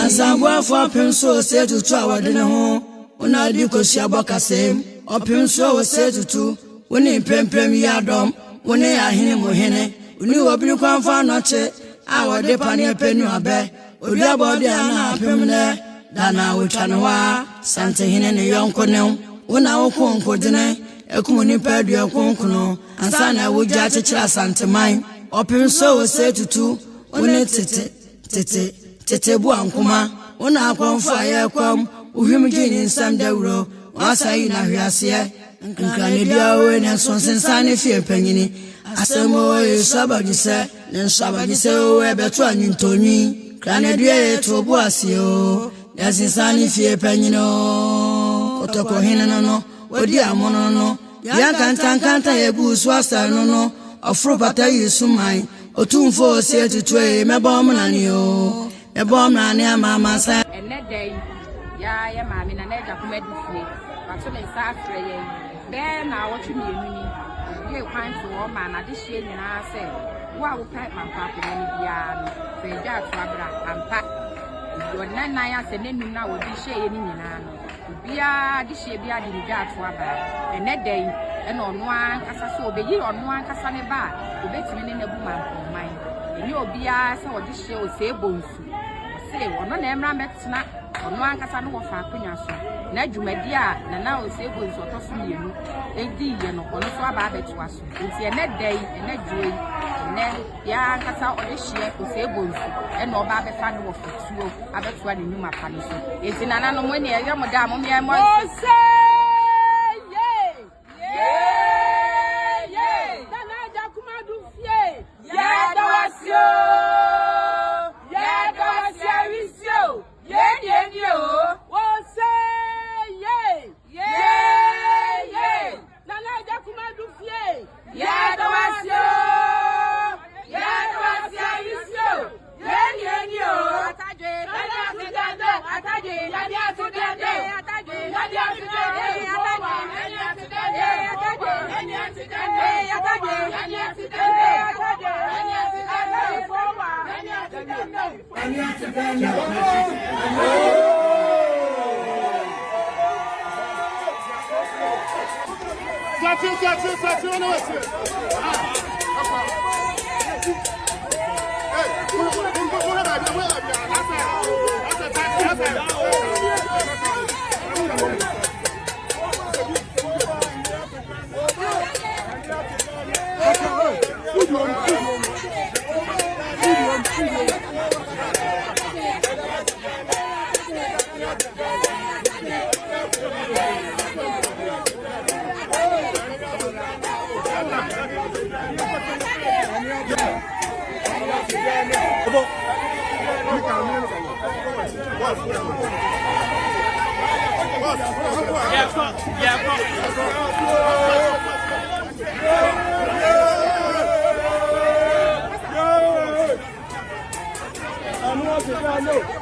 Asangwa for penso say to try de ho una di ko sia bokasem o penso say to tu woni prempem ya dom woni ahene mo hene uni obi kwan fa no che a wo de pane penu abe obi abode ana apem ne dana wo twanwa sante hene ne yonko ne wona wo konko dine ekum ni padu konkono ansa na wo ja chechira sante man o penso say to tu woni tete bu ankuma ona akonfa ye kwam uhwim gini nsam dawro wasayi na hwiase nkane dia we ne sonsensane fie panyini asemo e sabagise ne sabagise we beto anyintoni krane dia e to bu ase o yasinsane fie panyino otoko hene no odi amono no ya kanta ye bu so asa no ofro pata yesumai otumfo se tutwe mebom nani o ebom nani amama sa enedai ya mami na neja kumedufie wato le sa afre ye be na wotwe mienu ni ye kwan to o ma na de hie nyina se wo a wo pa mampa ko ni bia no fe ja to abra ampa yo nana ya se nenu na wo de hie ye ni nyina no bia de hie bia de ja to abra enedai ena ono an kasa so obeyi ono an kasa ne ba obetimi ne na bu Mampong man eni obia se wo de hie o se bonsu se ono na emra metna ono an kasa no wo fa akonya so na adwumadi a na o se bonsu otoso mienu edi ye no ono so aba abetu aso nti enedai enedwoi ne ya kasa o de hie o se bonsu ena oba abefa no wo futuo abetu ani nyuma pa no so enti nana no mo ne ye mo da mo me mo no.